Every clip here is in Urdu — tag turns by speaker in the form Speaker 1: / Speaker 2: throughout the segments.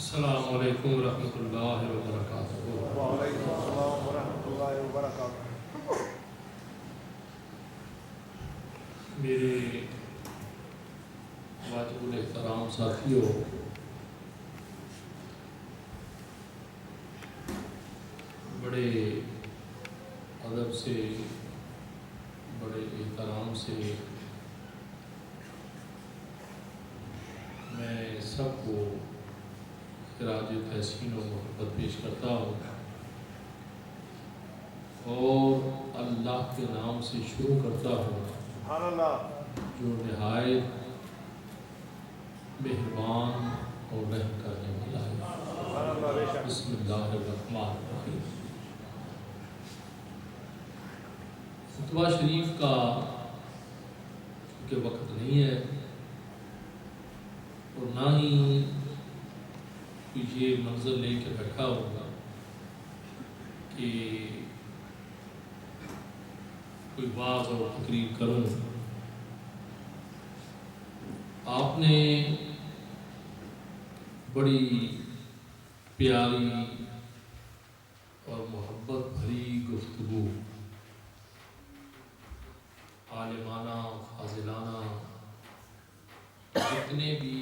Speaker 1: السلام علیکم ورحمۃ اللہ وبرکاتہ۔
Speaker 2: وعلیکم السلام ورحمۃ اللہ وبرکاتہ۔
Speaker 1: میرے واجب الاحترام ساتھیوں، بڑے ادب سے، بڑے احترام سے میں سب کو خراج تحسین و محبت پیش کرتا ہوں اور اللہ کے نام سے شروع کرتا ہوں
Speaker 2: سبحان اللہ۔
Speaker 1: جو نہایت مہربان اور رحم کرنے والا ہے۔
Speaker 2: سبحان اللہ، بے شک۔
Speaker 1: بسم اللہ الرحمن الرحیم۔ خطبہ شریف کا چونکہ وقت نہیں ہے اور نہ ہی یہ منظر لے کے بیٹھا ہوگا کہ کوئی واعظ اور تقریر کروں، آپ نے بڑی پیاری اور محبت بھری گفتگو، عالمانہ، فاضلانہ، جتنے بھی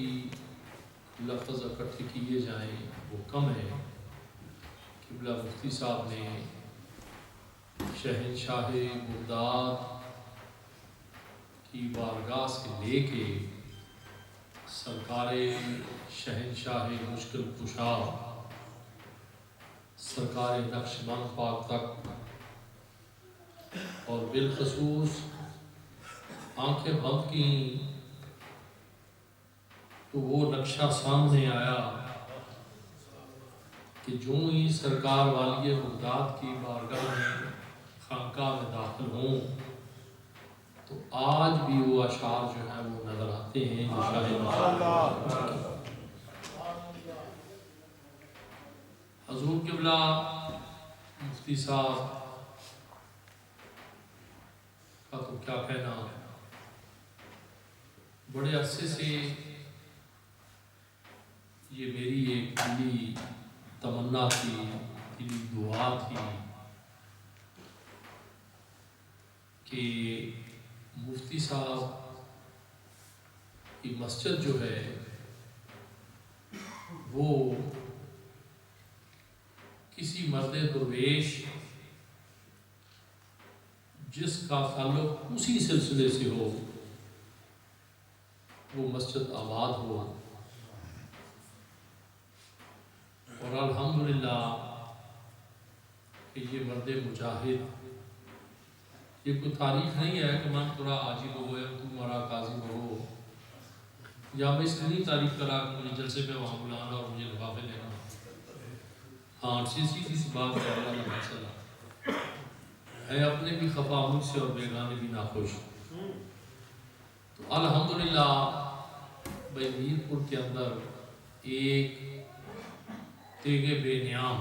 Speaker 1: لفظ اکٹھے کیے جائیں وہ کم ہے۔ قبلہ مفتی صاحب نے شہنشاہ بغداد کی بارگاہ سے لے کے سرکار شہنشاہ مشکل کشا سرکار نقش بند پاک تک، اور بالخصوص آنکھیں بند کی تو وہ نقشہ سامنے آیا کہ جو ہی سرکار والی بغداد کی بارگاہ میں، خانقاہ میں داخل ہوں تو آج بھی وہ اشعار جو ہیں وہ نظر آتے ہیں جو شاہ حضور قبلہ مفتی صاحب کا تو کیا کہنا، بڑے عرصے سے یہ میری ایک دلی تمنا تھی، دلی دعا تھی کہ مفتی صاحب کی مسجد جو ہے وہ کسی مرد درویش جس کا تعلق اسی سلسلے سے ہو وہ مسجد آباد ہو، اور الحمدللہ کہ یہ مرد مجاہد، یہ کوئی تاریخ نہیں ہے کہ من تھوڑا آجی بہو ہے تو مرا قاضی بہو، یا میں اس لیے تعریف کرا کہ مجھے جلسے پہ وہاں بلانا اور مجھے لفافے دینا، ہاں سیدھی سی بات ہے، اللہ کا مسئلہ ہے اپنے بھی خفا مجھ سے اور بیگانے بھی ناخوش۔ تو الحمدللہ بھائی میر پور کے اندر ایک تیغ بے نیام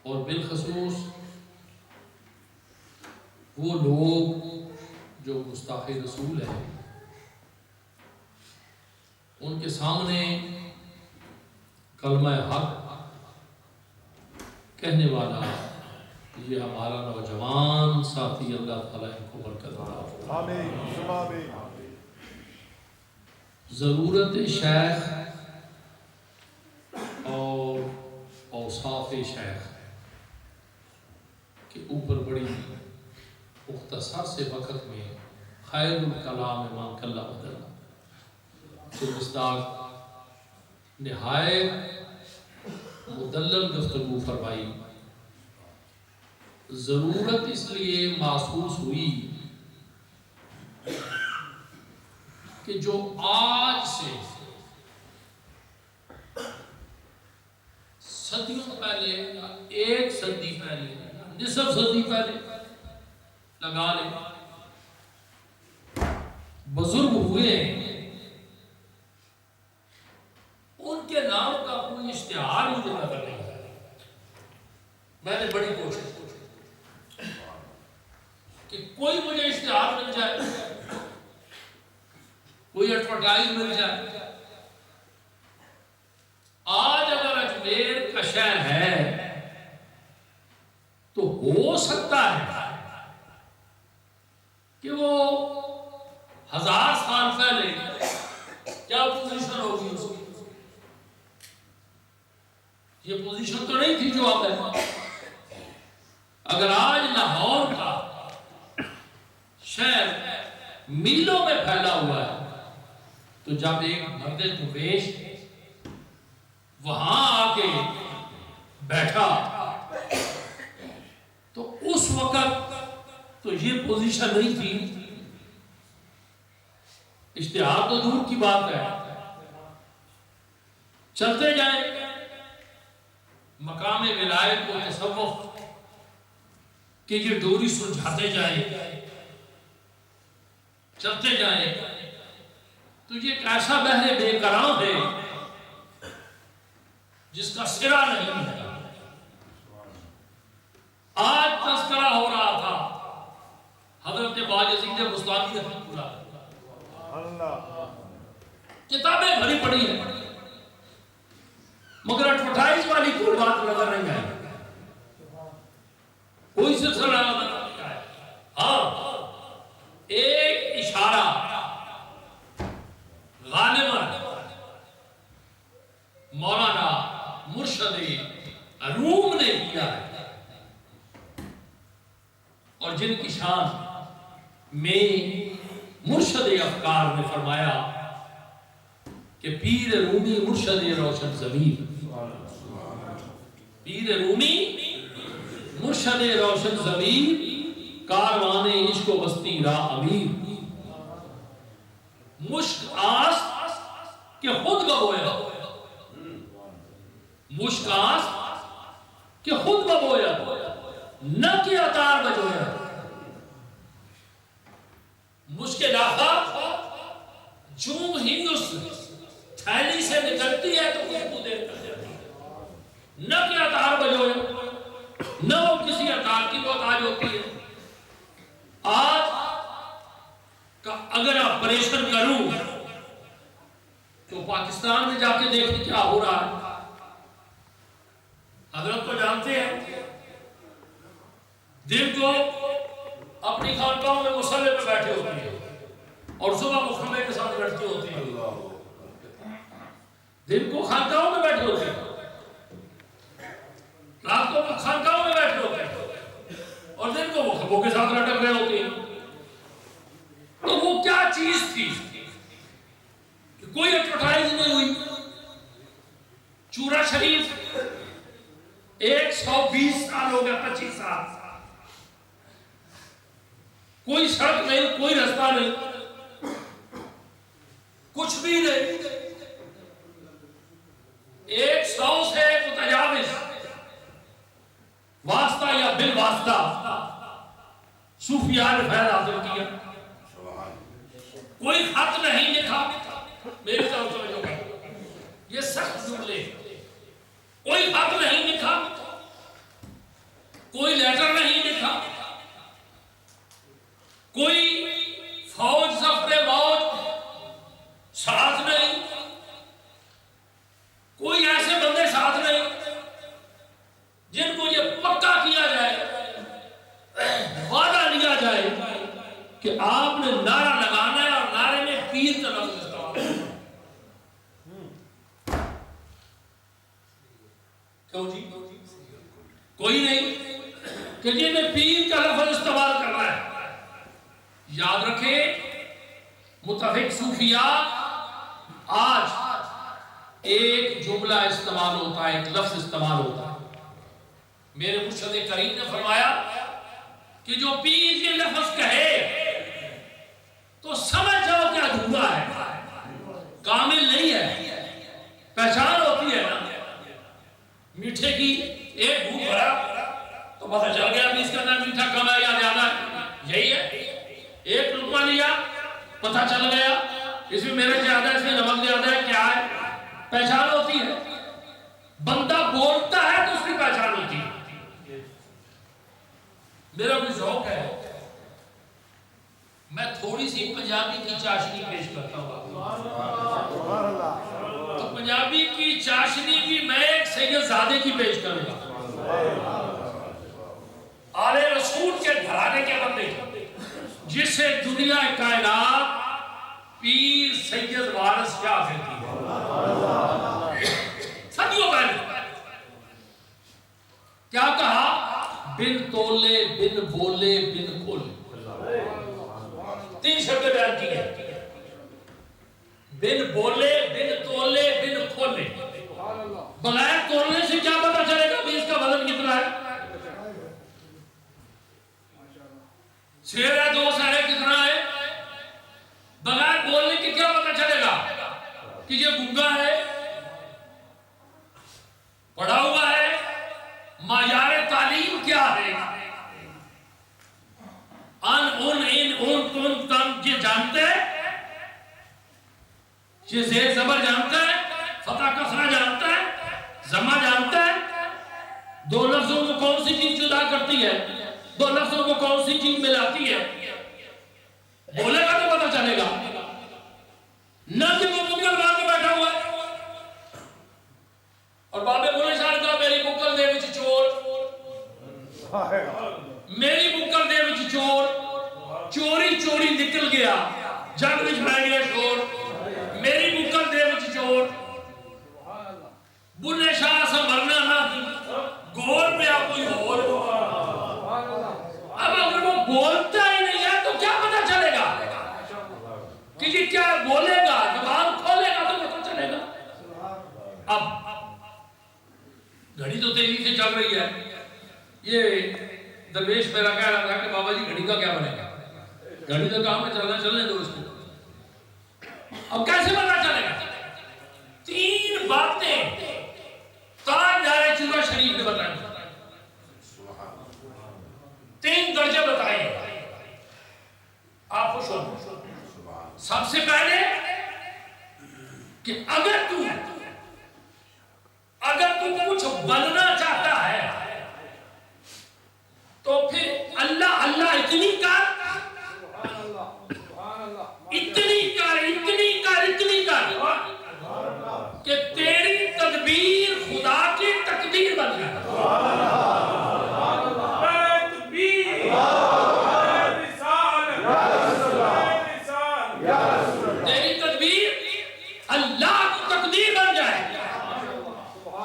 Speaker 1: اور بالخصوص وہ لوگ جو گستاخ رسول ہیں ان کے سامنے کلمہ حق کہنے والا یہ ہمارا نوجوان ساتھی، اللہ تعالیٰ ان کو برکت عطا فرمائے۔
Speaker 2: آمین آمین۔
Speaker 1: ضرورت شیخ اور اوصاف شیخ کے اوپر بڑی مختصر سے وقت میں خیر الکلام امام کلہ بدلا سے مصداق نہایت مدلل گفتگو فرمائی۔ ضرورت اس لیے محسوس ہوئی کہ جو آج سے صدیوں پہلے یا ایک صدی پہلے یا نصف صدی پہلے لگا لیں بزرگ ہوئے ان کے نام کا کوئی اشتہار مجھے نظر نہیں آیا۔ میں نے بڑی کوشش کہ کوئی مجھے اشتہار مل جائے، کوئی ایڈورٹائز مل جائے آج اگر اجمیر کا شہر ہے تو ہو سکتا ہے کہ وہ 1000 سال پہلے کیا پوزیشن ہوگی اس کی؟ یہ پوزیشن تو نہیں تھی جو اب ہے۔ اگر آج لاہور کا شہر میلوں میں پھیلا ہوا ہے تو جب ایک مرد درویش وہاں آ کے بیٹھا تو اس وقت تو یہ پوزیشن نہیں تھی، اشتہار تو دور کی بات ہے۔ چلتے جائیں مقام ولایت و تصوف کہ یہ ڈوری سلجھاتے جائیں، چلتے جائیں تو یہ ایک ایسا بحر بے کرام ہے جس کا سرا نہیں ہے۔ آج تذکرہ ہو رہا تھا حضرت باجزید بستانی رحمۃ اللہ، کتابیں بھری پڑی ہیں مگر 28 والی کوئی بات نظر نہیں آئی، کوئی سلسلہ نظر نہیں آیا۔ ہاں ایک اشارہ غالباً مولانا مرشد روم نے کیا ہے، اور جن کی شان میں مرشد افکار نے فرمایا کہ پیر رومی مرشد روشن ضمیر، پیر رومی مرشد روشن ضمیر، کاروان عشق و بستی راہ امیر، مشک آس کہ خود ببویا، مشک آس کہ خود ببویا، نہ کہ عطار بجویا، مشک لاخا جوں ہی اس تھیلی سے نکلتی ہے تو خوشبو دیر کر جاتی ہے، نہ کہ عطار بجویا، نہ وہ کسی عطار کی محتاج ہوتی ہے۔ آج کا اگر آپریشن کروں تو پاکستان میں جا کے دیکھیں کیا ہو رہا ہے۔ حضرت کو جانتے ہیں، دن کو اپنی خانقاہوں میں مصلے پہ بیٹھے ہوتے ہیں اور صبح مخمے کے ساتھ لڑتی ہوتی ہیں، دن کو خانقاہوں میں بیٹھے ہوتے ہیں، رات کو خانقاہوں میں بیٹھے ہوتے ہیں اور دن کو مخموں کے ساتھ لٹک رہے ہوتے ہیں۔ تو وہ کیا چیز تھی کہ کوئی ایڈورٹائز نہیں ہوئی؟ چورا شریف 120 سال ہو گیا، 25 سال، کوئی سڑک نہیں، کوئی رستہ نہیں، کچھ بھی نہیں، 100 سے متجاوز واسطہ یا بالواسطہ صوفیاء نے فیض حاصل کیا۔ کوئی خط نہیں لکھا، میری طرف سمجھو گا یہ سخت جملے، کوئی خط نہیں لکھا، کوئی لیٹر نہیں لکھا، کوئی فوج سفر موج ساتھ نہیں، کوئی ایسے بندے ساتھ نہیں جن کو یہ پکا کیا جائے، وعدہ لیا جائے کہ آپ نے نعرہ لگانا ہے اور نعرے میں پیر کا لفظ استعمال کرنا ہے۔ کیوں جی؟ کوئی نہیں کہ جن میں پیر کا لفظ استعمال کرنا ہے۔ یاد رکھیں، متفق صوفیاء آج ایک جملہ استعمال ہوتا ہے، ایک لفظ استعمال ہوتا ہے۔ میرے مرشد کریم نے فرمایا کہ جو پیر یہ لفظ کہے تو سمجھ جاؤ کہ ادھورا ہے، کامل نہیں ہے۔ پہچان ہوتی ہے نا، میٹھے کی ایک گھونٹ بھرا تو پتہ چل گیا کہ اس کے اندر میٹھا کم ہے یا زیادہ ہے، یہی ہے۔ ایک لقمہ لیا، پتہ چل گیا اس میں میرے زیادہ ہے، اس میں نمک زیادہ ہے، کیا ہے، پہچان ہوتی ہے۔ بندہ بولتا ہے تو اس کی پہچان ہوتی ہے۔ میرا بھی ذوق ہے، میں تھوڑی سی پنجابی کی چاشنی پیش کرتا ہوں۔ تو پنجابی کی چاشنی بھی میں ایک سید زادے کی پیش کروں گا، آل رسول کے گھرانے کے بندے، جسے دنیا کائنات پیر سید وارث کیا کہتی ہے، صدیوں پہلے کیا کہا؟ بن تولے بن بولے بن کھولے، 3 شبد بیان کی ہے، بن بولے بن تولے بن کھولے۔ بغیر تولنے سے کیا پتا چلے گا کہ اس کا وزن کتنا ہے؟ شیر ہے 2 سارے کتنا ہے؟ بغیر بولنے کے کیا پتا چلے گا کہ یہ گنگا ہے، پڑھا ہوا ہے؟ معیار تعلیم کیا ہے؟ ان ان ان ان تن تن یہ جانتے ہیں، یہ زیر زبر جانتا ہے، فتح کسرہ جانتا ہے، زمہ جانتا ہے، 2 لفظوں کو کون سی چیز جدا کرتی ہے، 2 لفظوں کو کون سی چیز ملاتی ہے، بولے گا تو پتا چلے گا، نہ کہ وہ بکل باندھ کے بیٹھا ہوا ہے۔ اور بابے بولے شاہ کہا میری بکل دے وچ چور، میری بکل دے وچ چور، چوری چوری نکل گیا جگ وچ پہ گیا شور، میری بکل دے وچ چور، بلے شاہ سا مرنا نہ گور پہ آپ کوئی اور۔ اب اگر وہ بولتا ہی نہیں ہے تو کیا پتا چلے گا کہ یہ کیا بولے گا؟ زبان کھولے گا تو پتا چلے گا۔ اب گھڑی تو تیزی سے چل رہی ہے، یہ درویش میرا کہہ رہا تھا کہ بابا جی گھڑی کا کیا بنے گا، گھڑی تو کام میں چلنے دو اس کو۔ اب کیسے پتا چلے گا؟ 3 باتیں تاجدار چورا شریف نے بتائیں، 3 درجے بتائے، آپ خوش ہو۔ سب سے پہلے کہ اگر تو کچھ بننا چاہتا ہے تو پھر اللہ اللہ اتنی کر کہ تیری تدبیر خدا کی تقدیر بن جائے۔ تیری تدبیر اللہ کی تقدیر بن جائے،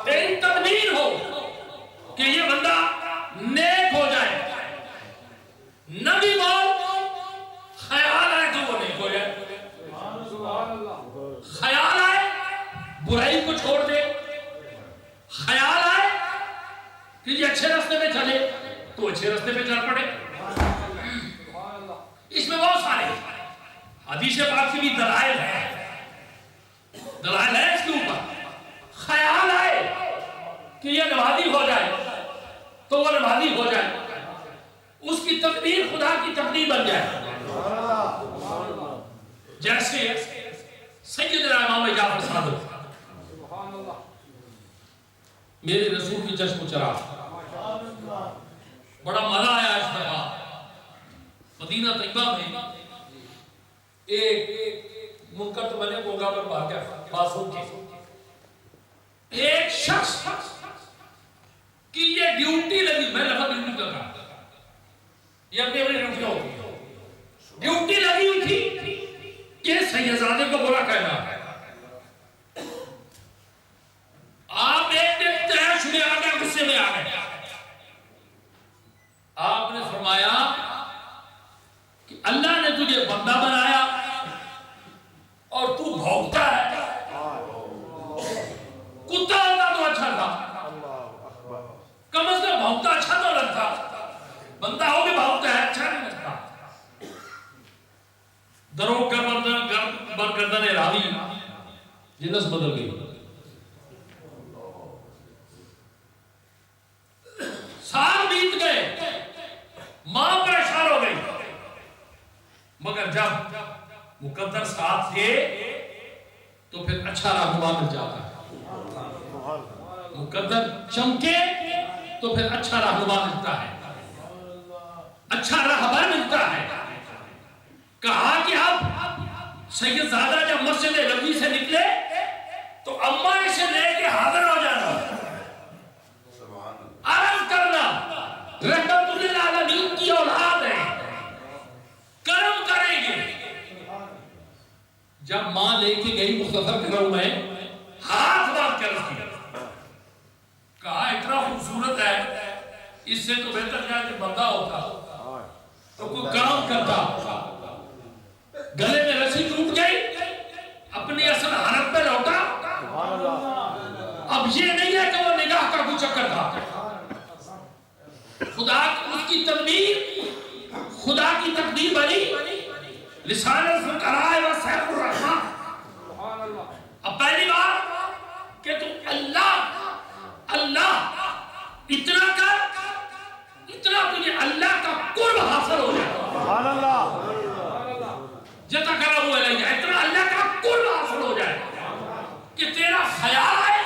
Speaker 1: تیری تدبیر ہو کہ یہ بندہ نیک ہو جائے، نبی بول خیال آئے تو وہ نیک ہو جائے، خیال آئے برائی کو چھوڑ دے، خیال آئے کہ یہ اچھے راستے پہ چلے تو اچھے راستے پہ چل پڑے۔ اس میں بہت سارے حدیث پاک کی بھی دلائل ہے اس کے اوپر۔ خیال آئے کہ یہ نمازی ہو جائے تو وہ نمازی ہو جائے، اس کی تقدیر خدا کی تقدیر بن جائے۔ جیسے سیدنا امام جعفر صادق، میرے رسول کی چشم و چراغ، بڑا مزہ آیا اس دفعہ مدینہ طیبہ میں۔ ایک منکر تو بنے گونگا پر بھاگیا معصوم کی، ایک شخص کی یہ ڈیوٹی لگی، میں لفظ ڈیوٹی کا کہا، یہ اپنی ڈیوٹیاں ہوتی ہیں، ڈیوٹی لگی ہوئی تھی کہ سیدزادے کو برا کہنا ہے۔ آپ ایک دن تحش میں آ گئے، غصے میں آ گئے، آپ نے فرمایا کہ اللہ نے تجھے بندہ بنایا اور تو بھونکتا ہے، کتا ہوتا تو اچھا تھا، کم از کم بھونکتا اچھا تو لگتا، بندہ ہو کے بھونکتا ہے اچھا نہیں لگتا۔ دروگ کا برگردن راوی جنس بدل گئی، سال بیت گئے، ماں پریشان ہو گئی، مگر جب مقدر ساتھ تھے تو پھر اچھا رہنما مل جاتا ہے، مقدر چمکے تو پھر اچھا رہنما ملتا ہے، اچھا رہبر ملتا ہے۔ کہا کہ اب سیدزادہ جب مسجد نبوی سے نکلے تو اماں اسے لے کے ماں لے کے گئی، مختصر کر رہا ہوں میں، ہاتھ بات کر رہی کہا اتنا خوبصورت ہے، اس سے تو بہتر جائے کہ بندہ ہوتا تو کوئی کام کرتا، گلے میں رسی ٹوٹ گئی، اپنی اصل حالت پہ لوٹا۔ اب یہ نہیں ہے کہ وہ نگاہ کا کوئی چکر تھا، خدا اس کی تدبیر، خدا کی تقدیر بنی لسان الفقراء و سیف الرحمن۔ اب پہلی بات کہ تم اللہ اتنا کر، اتنا تجھے اللہ کا قرب حاصل ہو جائے،
Speaker 2: سبحان اللہ،
Speaker 1: جتا کرا ہوا لے جائے، اتنا اللہ کا قرب حاصل ہو جائے کہ تیرا خیال آئے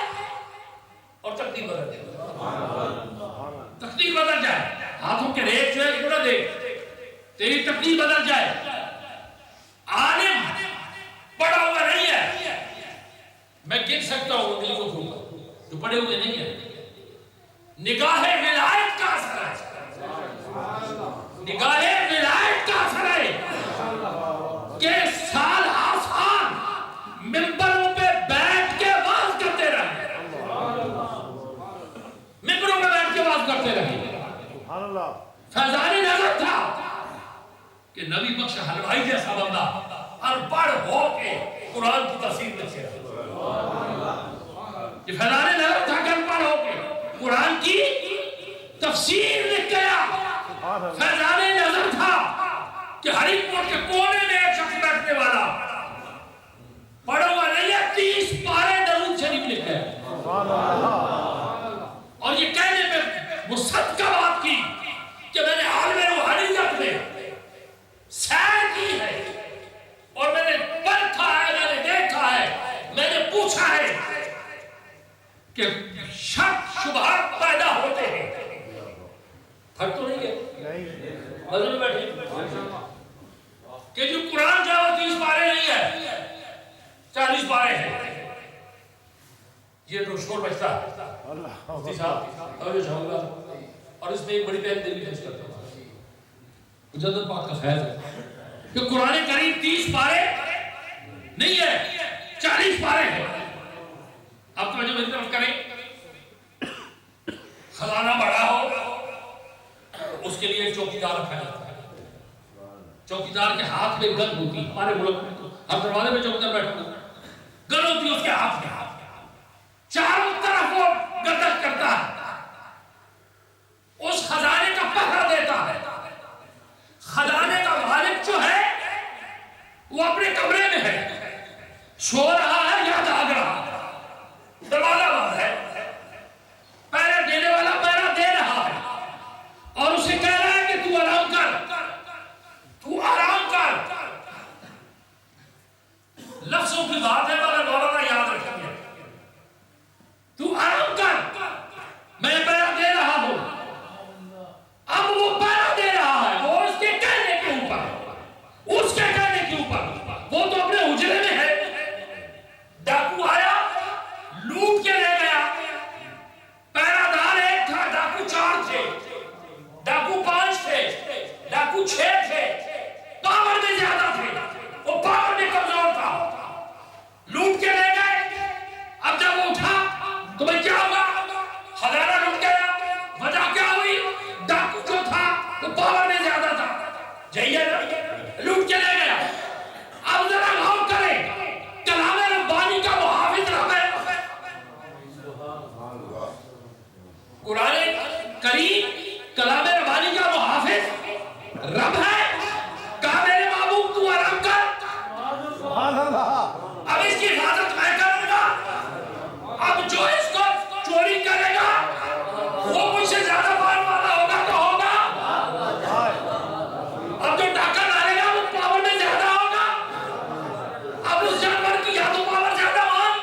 Speaker 1: اور تقدیر بدل جائے، تقدیر بدل جائے، ہاتھوں کے ریت جو ہے اتنا دیکھ، تیری تقدیر بدل جائے۔ عالم پڑھا ہوا نہیں ہے، میں گن سکتا ہوں انگلی کو چھو کر، جو پڑھے ہوئے نہیں ہیں، نگاہ ولایت کا اثر ہے، نگاہ ولایت کا اثر ہے کہ سال آسان ممبروں پہ بیٹھ کے واز کرتے رہے، ممبروں پہ بیٹھ کے واز کرتے رہے۔
Speaker 2: سبحان اللہ،
Speaker 1: فیضان نظر تھا کہ نبی بخش حلوائی جیسا بندہ انپڑھ ہو کے قرآن کی تفسیر لکھے، یہ فیضان نظر تھا کہ انپڑھ ہو کے قرآن کی تفسیر لکھ گیا۔ فیضان نظر تھا کہ ہری پور کے کونے میں ایک شخص بیٹھنے والا پڑھا ہوا نہیں ہے، 30 پارے درود شریف لکھ گیا، اور یہ کہنے پہ وہ صدقہ بات کی کہ میں نے عالم روحانیت میں سیر کی ہے، اور میں نے پرکھا ہے، میں نے دیکھا ہے، میں نے پوچھا ہے کہ شک شبہات پیدا ہوتے ہیں، پھٹ تو نہیں ہے مذہب بیٹھے کہ جو قرآن جو ہے وہ 30 پارے نہیں ہے، 40 پارے ہیں، یہ تو شور بچتا ہے مفتی صاحب اور جو جاؤں گا، اور اس میں ایک بڑی بہن دل بھی پیش کرتا ہوں، مجدد پاک کا خیر ہے کہ قرآن کریم 30 پارے نہیں ہے، 40 پارے ہیں۔ اب توجہ میری طرف کریں، خزانہ بڑا ہو اس کے لیے چوکیدار رکھا جاتا ہے، چوکیدار کے ہاتھ میں گن ہوتی ہے، ہمارے ملک میں تو ہر دروازے میں چوکیدار بیٹھا ہوتا ہے، گن ہوتی ہے اس کے ہاتھ میں، چاروں طرف وہ گردش کرتا ہے، اس خزانے کا پہرا دیتا ہے۔ خزانے کا مالک جو ہے وہ اپنے کمرے میں ہے، سو رہا ہے یا جاگ رہا ہے، دروازہ بند ہے، پہرا دینے والا پہرا دے رہا ہے اور اسے کہہ رہا ہے کہ تو آرام کر، تو آرام کر۔ لفظوں کی بات ہے مگر مولانا یاد رکھیے، تو آرام کر، میں پہرا دے رہا ہوں۔ اب وہ پہرا دے رہا ہے، وہ اس کے کہنے کے اوپر، اس کے کہنے کے اوپر، وہ تو اپنے حجرے میں ہے، ڈاکو آیا لوٹ کے لے گیا، پہرا دار ایک تھا، ڈاکو 4 تھے، ڈاکو 5 تھے، ڈاکو 6 تھے، پاور میں زیادہ تھے، وہ پاور میں کمزور تھا، لوٹ کے لے گئے۔ اب جب وہ اٹھا تو میں کیا ہوگا؟ خزانہ لوٹ گیا، وجہ کیا ہوئی؟ ڈاکو جو تھا وہ پاور میں زیادہ تھا، جائیے لوٹ کے لے گیا۔ اب ذرا غور کریں، کلام ربانی کا محافظ رب ہے، قرآن کریم کلام ربانی کا محافظ رب ہے، کہا میرے محبوب تو آرام کر،
Speaker 2: سبحان اللہ،
Speaker 1: اب اس کی حفاظت میں کروں گا، اب جو اس کو چوری کرے گا وہ مجھ سے زیادہ مال والا ہوگا تو ہوگا، اب جو ڈاکہ ڈالے گا وہ پاور میں زیادہ ہوگا، اب اس جانور کی یا تو پاور زیادہ مان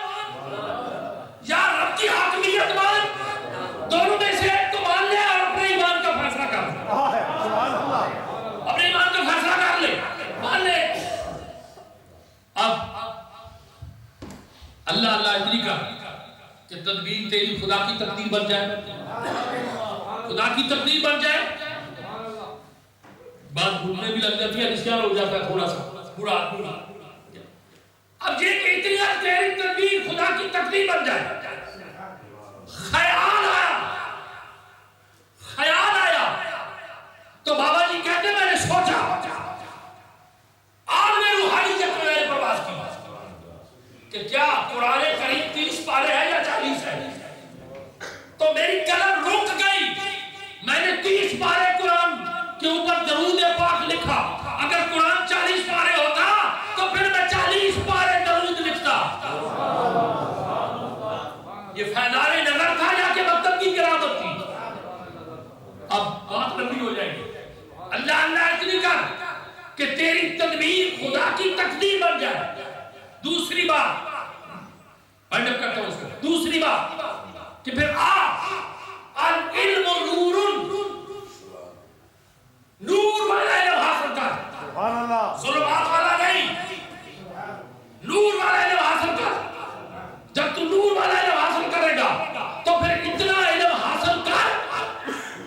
Speaker 1: یا رب کی حاکمیت مان، دونوں میں سے ایک تو مان لے اور اپنے ایمان کا فیصلہ کر لے،
Speaker 2: سبحان اللہ،
Speaker 1: اپنے ایمان کا فیصلہ کر لے، مان لے۔ اب اللہ اللہ اتنی کر کہ تدبیر تیری خدا کی تقدیر بن جائے، خدا کی تقدیر بن جائے، بات بھولنے بھی لگ جاتی ہے، نسیان ہو جاتا ہے تھوڑا سا، پورا آدمی۔ اب تقدیر بن جائے. خیال آیا تو بابا جی کہتے میں نے سوچا اور میں روحانیت میں نے پرواز کی کہ کیا قرآن کریم 30 پارے ہیں یا 40 ہیں. تو میری قلم رک گئی. میں نے 30 پارے قرآن کے اوپر درود پاک لکھا. اگر قرآن 40 پارے ہوتا تو پھر میں 40 پارے درود لکھتا. یہ فیضان نظر تھا یا کہ مطلب کی کرامت تھی؟ اب بات لمبی ہو جائے گی. اللہ اللہ اتنی کر کہ تیری تدبیر خدا کی تقدیر بن جائے. دوسری بات انڈپ کرتا ہوں اس کو. دوسری بات کہ پھر العلم نور، نور والا علم حاصل کر.
Speaker 2: سبحان اللہ.
Speaker 1: ظلمات والا نہیں، نور والا علم حاصل کر. جب تو نور والا علم حاصل کرے گا تو پھر اتنا علم حاصل کر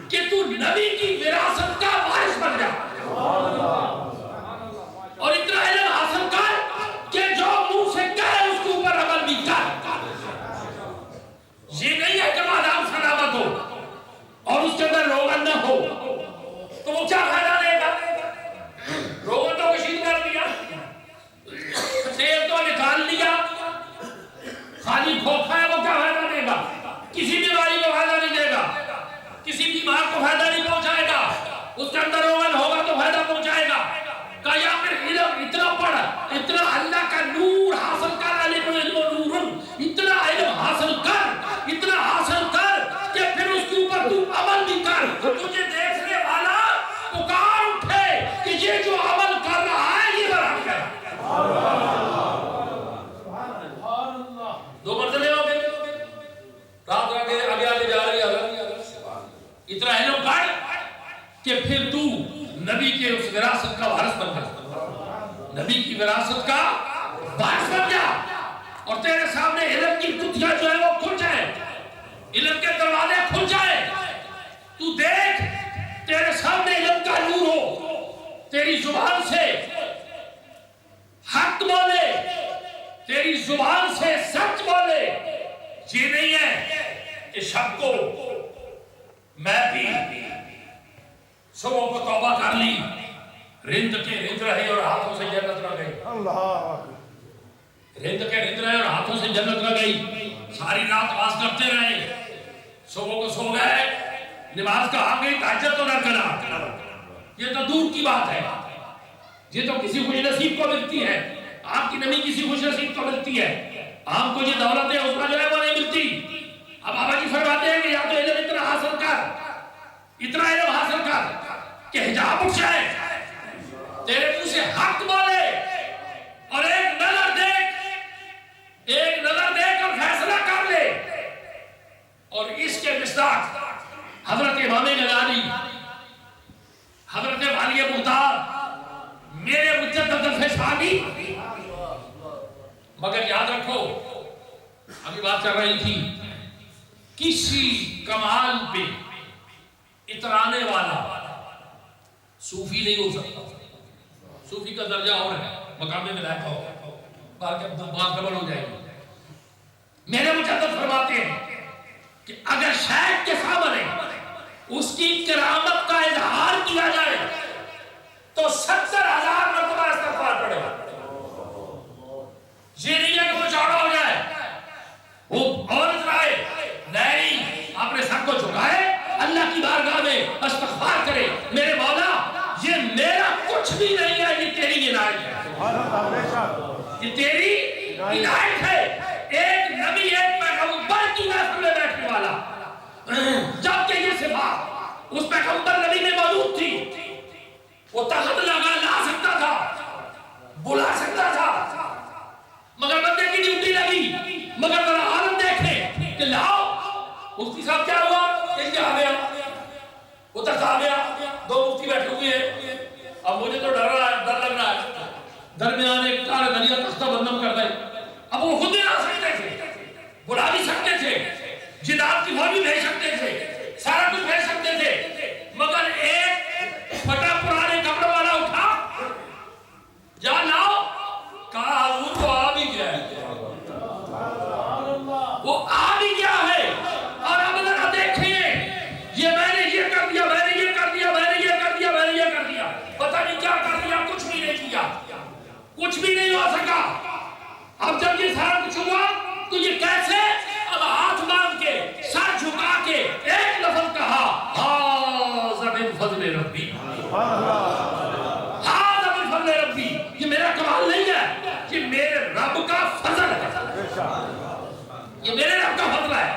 Speaker 1: کہ تو نبی کی وراثت کا وارث بن جا. اور اتنا علم حاصل کر کہ جو منہ سے کہے اس کے اوپر عمل بھی کر. یہ نہیں ہے کہ مادام سلامت ہو اور اس کے اندر روغن نہ ہو تو وہ کیا فائدہ دے گا؟ روغن تو کشید کر دیا، تیل تو نکال لیا، خالی کھوکھا ہے، وہ کیا فائدہ دے گا؟ کسی بیماری کو فائدہ نہیں دے گا، کسی بیمار کو فائدہ نہیں پہنچائے گا. اس کے اندر روغن ہوگا تو فائدہ پہنچائے گا. کہ یا پھر علم اتنا پڑھ، اتنا اللہ کا نور حاصل کر. علم نور، اتنا علم حاصل کر، اتنا حاصل کر کہ پھر اس کے اوپر تو عمل بھی کر. تجھے دیکھنے والا پکار اٹھے کہ یہ جو عمل کر رہا ہے یہ برحق ہے. دو مرتبے ہو گئے، رات رات کے آگے آگے جا رہی ہے. اتنا علم پڑھ کہ پھر تو نبی کے اس وراثت کا وارث بن جا. نبی کی وراثت کا وارث بن جا اور تیرے سامنے علم کی کتھیاں جو ہے وہ کھل جائیں، علم کے دروازے کھل جائیں. تو دیکھ تیرے سامنے علم کا نور ہو، تیری زبان سے حق بولے، تیری زبان سے سچ بولے. یہ نہیں ہے کہ شب کو میں بھی صبح کو توبہ کر لی، رند کے رند رہے اور ہاتھوں سے جنت نہ گئی.
Speaker 2: اللہ.
Speaker 1: رند کے رند رہے اور ہاتھوں سے جنت نہ گئی. ساری رات نماز کرتے رہے، صبح کو سو گئے، نماز کا آ گئی، تہجد تو نہ کرا. یہ تو دور کی بات ہے. یہ تو کسی خوش نصیب کو ملتی ہے. آپ کی نبی کسی خوش نصیب کو ملتی ہے. آپ کو یہ دولت ہے اس کا جو ہے وہ نہیں ملتی. اب بابا جی فرماتے ہیں کہ یا تو علم اتنا حاصل کر، اتنا علم حاصل کر کہ حجاب اٹھ جائے، تیرے منہ سے حق بولے اور ایک نظر دیکھ اور فیصلہ کر لے. اور اس کے مصداق حضرت امام غزالی، حضرت والی مختار، میرے مجدد الفسانی. مگر یاد رکھو ابھی بات چل رہی تھی، کسی کمال پہ اترانے والا صوفی نہیں ہو سکتا. صوفی کا درجہ اور ہے، مقام ملائکہ ہو، بات ڈبل ہو جائے گی. میرے مجدد فرماتے ہیں کہ اگر شیخ کے سامنے اس کی کرامت کا اظہار کیا جائے تو 70,000 مرتبہ استغفار پڑے. یہ نہیں ہے کہ وہ چوڑا ہو جائے، وہ اور اترائے نہیں، اپنے سر کو جھکائے، اللہ کی بارگاہ میں استغفار کرے، میرے مولا یہ میرا کچھ بھی نہیں ہے، یہ تیری عنایت ہے، یہ تیری عنایت ہے. ایک نبی ایک پیغمبر کی نسل میں بیٹھنے والا، جبکہ یہ صفات اس پیغمبر نبی میں موجود تھی. وہ تخت لا سکتا تھا، بلا سکتا تھا، مگر بندے کی ڈیوٹی لگی. مگر ذرا عالم دیکھیں کہ لاؤ مفتی صاحب کیا ہوا، ایک آ گیا، وہ تک آ گیا، 2 مفتی بیٹھے ہوئے ہیں. اب مجھے تو ڈر لگ رہا ہے، درمیان ایک کار دریا تختہ بندم کر دے. اب وہ خود نہیں آ سکتے تھے، بلا بھی سکتے تھے، جناب کی فوج بھی بھیج سکتے تھے، سارا کچھ بھیج سکتے تھے. مگر ایک پھٹا پرانے کپڑے والا اٹھا، جا لاؤ، کہا حضور تو آ بھی گیا ہے. یہ سارا کچھ ہوا تو یہ کیسے؟ اب ہاتھ باندھ کے سر جھکا کے ایک لفظ کہا ھذا من فضل ربی،
Speaker 2: سبحان اللہ،
Speaker 1: ھذا من فضل ربی، یہ میرا کمال نہیں ہے، یہ میرے رب کا فضل ہے، یہ میرے رب کا فضل ہے۔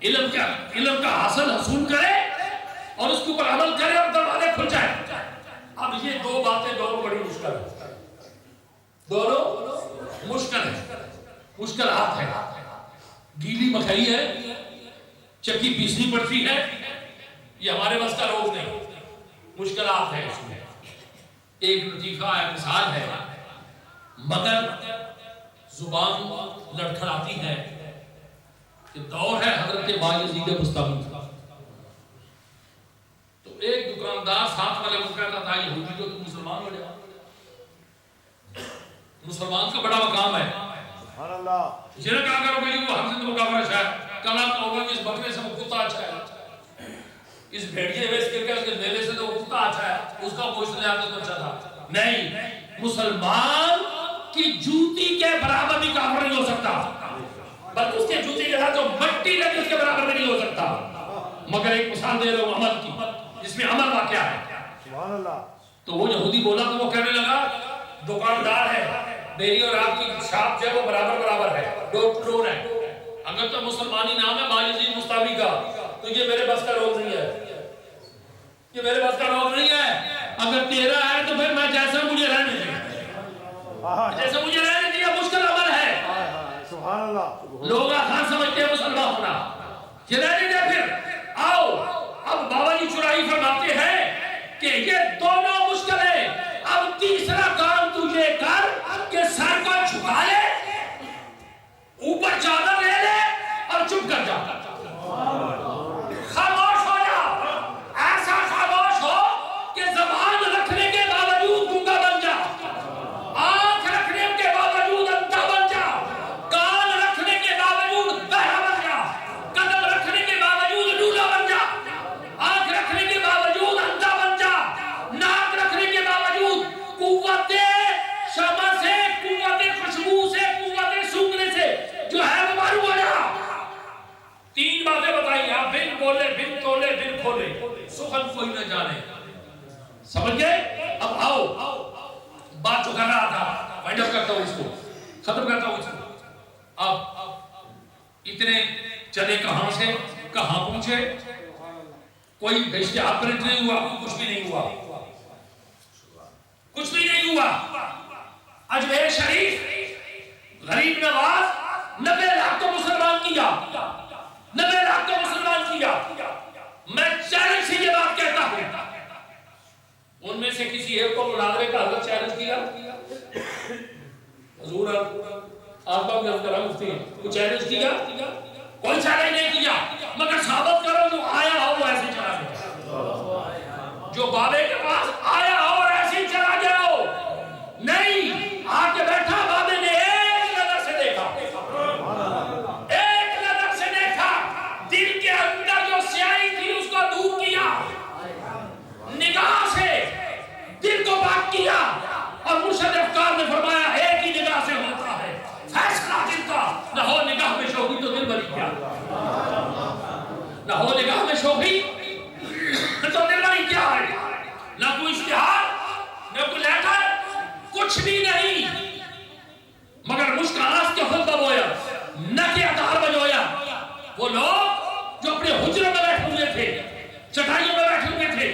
Speaker 1: علم کا حاصل کرے اور اس کے اوپر عمل کرے اور دروازے کھل جائے۔ اب یہ دو باتیں دونوں بڑی مشکل ہے، دونوں مشکل ہے، مشکلات ہے۔ گیلی مکھئی ہے، چکی پیسنی پڑتی ہے، یہ ہمارے بس کا روز نہیں، مشکلات ہے اس میں۔ ایک لطیفہ ہے، مثال ہے، مگر زبان لڑکھڑاتی ہے کہ دور ہے حضرت بایزید بستامی کا۔ تو ایک دکاندار ساتھ والے کو کہتا تھا یہودی کو تم مسلمان ہو جاؤ، مسلمان کا بڑا مقام ہے۔
Speaker 2: سبحان اللہ،
Speaker 1: یہ نہ کہا کرو کہ وہ ہم سے تو مقابلہ ہے، کل آپ کہو گے اس بکرے سے وہ کتا اچھا ہے، اس بھیڑیے ویس کر کے اس کے نیلے سے تو کتا اچھا ہے، اس کا گوشت لے آتے تو اچھا تھا۔ نہیں، مسلمان کی جوتی کے برابر بھی کافر نہیں ہو سکتا، بلکہ اس کے جوتی کے ساتھ جو مٹی لگی اس کے برابر بھی نہیں ہو سکتا۔ مگر ایک مثال دے رہا ہوں عمل کی، جس میں عمل واقع ہے۔
Speaker 2: سبحان اللہ،
Speaker 1: تو وہ یہودی بولا تو وہ کہنے لگا دکاندار ہے، میری اور آپ کی شاپ جو ہے وہ برابر ہے، ڈور ٹو ڈور ہے، اگر تو مسلمانی نام ہے بایزید بستامی کا تو یہ میرے بس کا روز نہیں ہے، یہ میرے بس کا روز نہیں ہے۔ اگر تیرا ہے تو پھر میں جیسا مجھے رہنے دیا، جیسے مجھے رہنے دیا، مشکل عمل ہے۔
Speaker 2: سبحان اللہ،
Speaker 1: لوگ آسان سمجھتے ہیں مسلمان ہونا، یہ رہنے دیا۔ پھر آؤ اب بابا جی چرائی فرماتے ہیں کہ یہ دونوں مشکل ہے۔ اب تیسرا کام تجھے کر کہ سر کو جھکا لے، اوپر چادر لے لے اور چپ کر جا، خاموش ہو جا، ایسا خاموش ہو کہ زبان رکھنے کے باوجود گونگا بن جا، آنکھ رکھنے کے باوجود اندھا بن جا، کان رکھنے کے باوجود بہرا بن جا، قدم رکھنے کے باوجود لولا بن جا، آنکھ رکھنے کے باوجود اندھا بن جا، ناک رکھنے کے باوجود قوت شمع سے، قوت خوشبو سے، قوت سونگنے سے جو ہے وہ معلوم ہو جا۔ تین باتیں بتائی، آپ بن بولے، بن تولے، بن کھولے، سخن کوئی نہ جانے۔ سمجھ گئے؟ اب آؤ بات جو کر رہا تھا وائنڈ اپ کرتا ہوں، اس کو ختم کرتا ہوں اس کو۔ اب اتنے چلے کہاں سے کہاں پہنچے، کوئی بھیجتے آپریٹ نہیں ہوا، کچھ بھی نہیں ہوا، کچھ بھی نہیں ہوا۔ اجمیر شریف غریب نواز 90 لاکھ کو مسلمان کیا، 90 لاکھ کو مسلمان کیا۔ میں چیلنج سے یہ بات کہتا ہوں، ان میں سے کسی ایک کو مناظرے کا حضرت چیلنج کیا؟ حضور آپ کا کرا مفتی کوئی چیلنج کیا؟ کوئی چیلنج نہیں کیا، مگر ثابت کرو جو آیا ہو وہ ایسے چلا جائے، جو بابے کے پاس آیا ہو اور ایسے چلا جاؤ۔ نہیں، آ کے بیٹھا، بابے نے ایک نظر سے دیکھا، ایک نظر سے دیکھا، دل کے اندر جو سیاہی تھی اس کو دور کیا، نگاہ سے دل کو پاک کیا، اور مرشد افکار نے فرمایا ایک ہی نگاہ سے ہوتا ہے فیصلہ دل کا، نہ ہو نگاہ میں شوخی تو دل بری کیا، نہ ہو نگاہ میں شوخی تو دل بری کیا ہے، نہ کوئی اشتہار، نہ کوئی لیٹر، کچھ بھی نہیں، مگر مسکراہٹ کے خطبہ بویا، نہ کہ ادھار بجویا۔ وہ لوگ جو اپنے حجروں میں بیٹھے ہوئے تھے، چٹائیوں میں بیٹھے ہوئے تھے،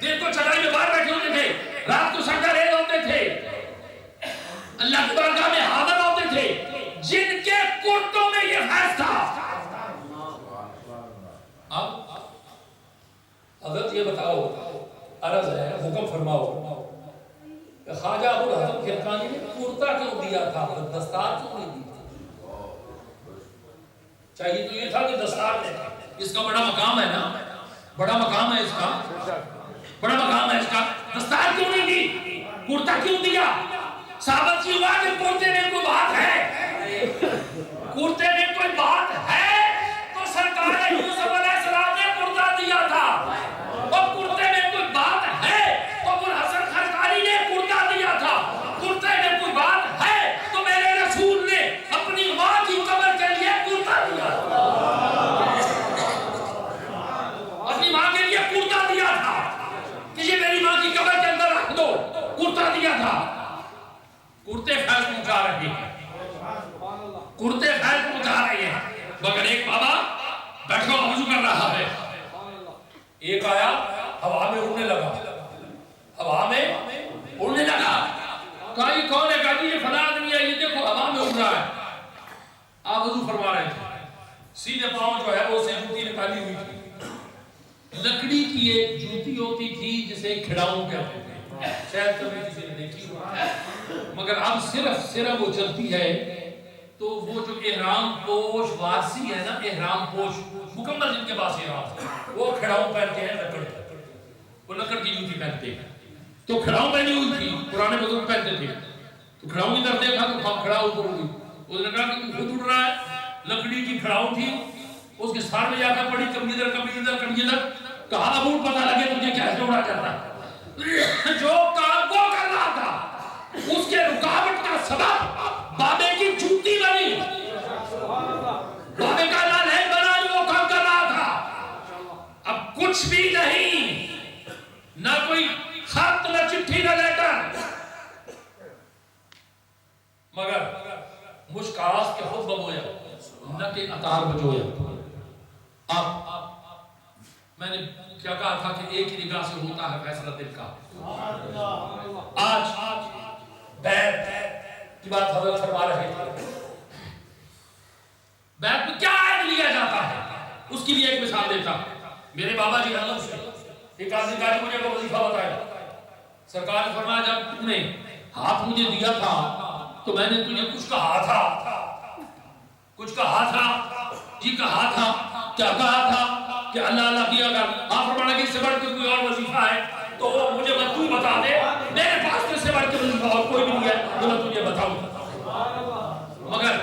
Speaker 1: دن کو چٹائی میں باہر بیٹھے ہوئے تھے، رات کو سجدہ ریز ہوتے تھے، اللہ کی بارگاہ میں حاضر ہوتے تھے، جن کے کرتوں میں یہ فیض تھا۔ اب حضرت یہ بتاؤ، عرض ہے، حکم فرماؤ کہ خواجہ ابو الحسن خرقانی نے کرتا کیوں دیا تھا، دستار کیوں نہیں دی تھی؟ چاہیے تو یہ تھا کہ دستار دے، اس کا بڑا مقام ہے نا، بڑا مقام ہے اس کا، بڑا مقام ہے اس کا، دستار کیوں نہیں دی، کرتا کیوں دیا؟ ثابت کی ہوا کہ کرتے میں کوئی بات ہے، کرتے میں کوئی بات ہے تو سرکار یوسف علیہ السلام نے کرتا دیا تھا، اور کرتے میں کوئی بات ہے تو ابو الحسن خرقانی نے کرتا دیا تھا، کرتے میں کوئی بات ہے تو میرے رسول نے کرتے خیر کو بتا رہی ہیں، مگر ایک بابا بیٹھا وضو کر رہا ہے، ایک آیا ہوا میں اڑنے لگا، ہوا میں اڑنے لگا، کہا یہ کون ہے؟ کہا جی یہ فلاں آدمی ہے، یہ دیکھو ہوا میں اڑ رہا ہے۔ آپ وضو فرما رہے تھے، سیدھے پاؤں جو ہے وہ اسے جوتی نکالی ہوئی تھی، لکڑی کی ایک جوتی ہوتی تھی جسے کھڑاؤں کہتے تھے، شاید کبھی کسی نے دیکھی ہو، مگر اب صرف وہ چلتی ہے تو وہ جو احرام پوش وارسی ہے نا، احرام پوش مکمل جن کے پاس احرام ہے وہ کھڑاؤں پہنتے ہیں، لکڑ وہ لکڑ کی جوتی پہنتے ہیں، تو کھڑاؤں پہنی ہوئی تھی، پرانے بزرگ پہنتے تھے، تو کھڑاؤں کی طرف دیکھا تو کھڑا اوپر ہوئی، اس نے کہا کہ تو خود اڑ رہا ہے، لکڑی کی کھڑاؤں تھی، اس کے سار میں جا کر پڑی کبھی ادھر، کہا ابو پتہ لگے تجھے کیسے اڑا جاتا ہے، جو کام وہ کر رہا تھا اس کے رکاوٹ کا سبب بابے کی جوتی بنی، بابے کا لال بنا جو وہ کام کر رہا تھا، اب کچھ بھی نہیں، نہ کوئی خط نہ چٹھی نہ لیٹر، مگر مشکاس کے خود ببویا نہ کہ اتار بجویا۔ اب میں نے کیا کہا تھا کہ ایک ہی نگاہ سے ہوتا ہے فیصلہ دل کا۔ آج بیعت کی بات حضرت فرما رہے تھے، بیعت میں کیا عہد لیا جاتا ہے اس کی بھی ایک مثال دیتا۔ میرے بابا جی حضرت سے ایک آدمی کہا کہ مجھے وہ وظیفہ بتایا، سرکار نے فرمایا جب تم نے ہاتھ مجھے دیا تھا تو میں نے تجھے کچھ کہا تھا، جی کہا تھا، کیا کہا تھا کہ اللہ اللہ کیا کر، آپ فرمانا کہ اس سے بڑھ کے کوئی اور وظیفہ ہے تو وہ مجھے تو بتا دے، میرے پاس اس سے بڑھ کے وظیفہ اور کوئی بھی نہیں ہے جو میں تجھے بتاؤں۔ مگر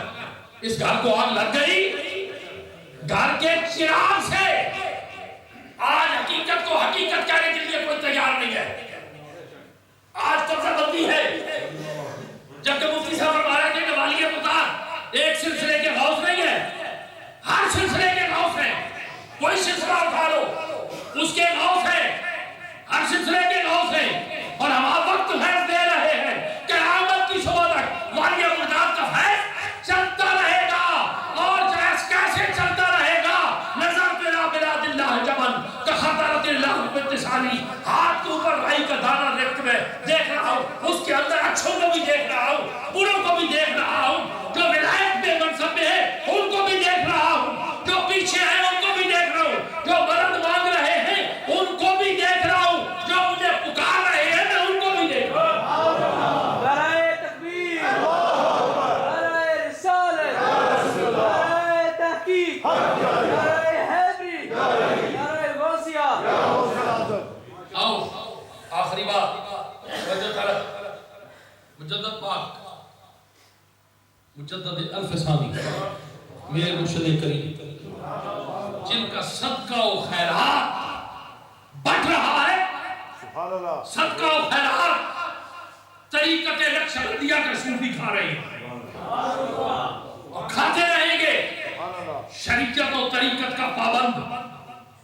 Speaker 1: اس گھر کو آگ لگ گئی، گھر کے چراغ سے آج حقیقت کو حقیقت کہنے کے لیے کوئی تیار نہیں ہے، آج قبضہ بندی ہے۔ جبکہ مفتی صاحب فرما رہے تھے کہ والی مطاع ایک سلسلے کے غوث نہیں ہے، ہر سلسلے کے غوث ہیں، کوئی سلسلہ اٹھا لو اس کے غوث ہیں، ہر سلسلے کے غوث ہیں، اور ہم آپ وقت فیض دے رہے ہیں کہ قیامت کی صبح تک والی مطاع کا فیض چلتا رہے گا، اور کیسے چلتا رہے گا؟ نظر بلا بلاد اللہ جمن کہ خطرت اللہ باتصالی، ہاتھ کے اوپر رائی کا دانہ رکھ میں دیکھ رہا ہوں، اس کے اندر اچھوں کو بھی دیکھ رہا ہوں، بروں کو بھی دیکھ رہا ہوں، جو ولایت میں منصب میں ہے ان کو بھی دیکھ رہا ہوں، جو پیچھے ہیں ان کو بھی دیکھ رہا ہوں، جو مدد مانگ رہے ہیں ان کو بھی دیکھ رہا ہوں، جو مجھے پکار رہے ہیں میں ان کو بھی دیکھ رہا ہوں۔
Speaker 3: نعرہ تکبیر، نعرہ رسالت، نعرہ تحقیق، نعرہ حیدری، نعرہ غوثیہ۔
Speaker 1: آؤ آخری بات، مجدد پاک مجدد الف ثانی میرے مرشد کریم جن کا صدقہ و خیرات بڑھ رہا ہے،
Speaker 2: سبحان اللہ،
Speaker 1: صدقہ و خیرات طریقت نقشبندیہ کا صوفی کھا رہے ہیں اور کھاتے رہیں گے، شریعت و طریقت کا پابند،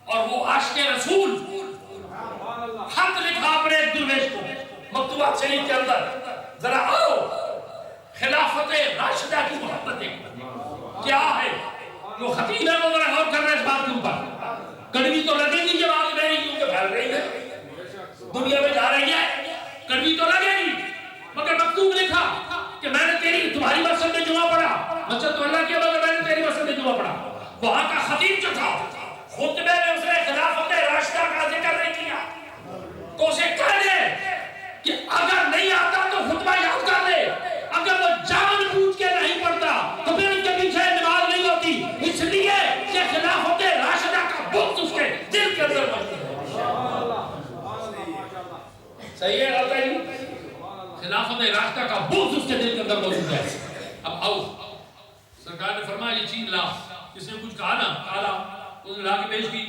Speaker 1: اور وہ عاشق رسول خط لکھا اپنے ایک درویش کو مکتوبات شریف کے اندر، ذرا آؤ خلافت راشدہ کی محبت کیا ہے؟ جو خطیب ہے وہ ذرا غور کر رہے ہیں اس بات کے اوپر، کڑوی تو لگے گی جب آگے میری کیونکہ پھیل رہی ہے، دنیا میں جا رہی ہے، کڑوی تو لگے گی، مگر مکتوب لکھا کہ میں نے تمہاری مسجد میں جمعہ پڑھا، مسجد تو اللہ کی، مگر میں نے تیری مسجد میں جمعہ پڑھا، وہاں کا خطیب جو تھا خطبے میں اس نے خلافت راشدہ کا ذکر نہیں کیا، تو اسے کہہ دے کہ اگر نہیں آتا تو خطبہ یاد کر لے، اگر وہ جان بوجھ کے نہیں پڑھتا تو پھر ان کے پیچھے نماز نہیں ہوتی، اس لیے کہ خلافت راشدہ کا بغض اس کے دل کے اندر موجود ہے۔ صحیح ہے غلط ہے؟ خلافت راشدہ کا بغض اس کے دل کے اندر موجود ہے۔ اب آؤ، سرکار نے فرمایا یہ چیز لا، کسی نے کچھ کہا نا، کہا لا، اس نے لا کے پیش کی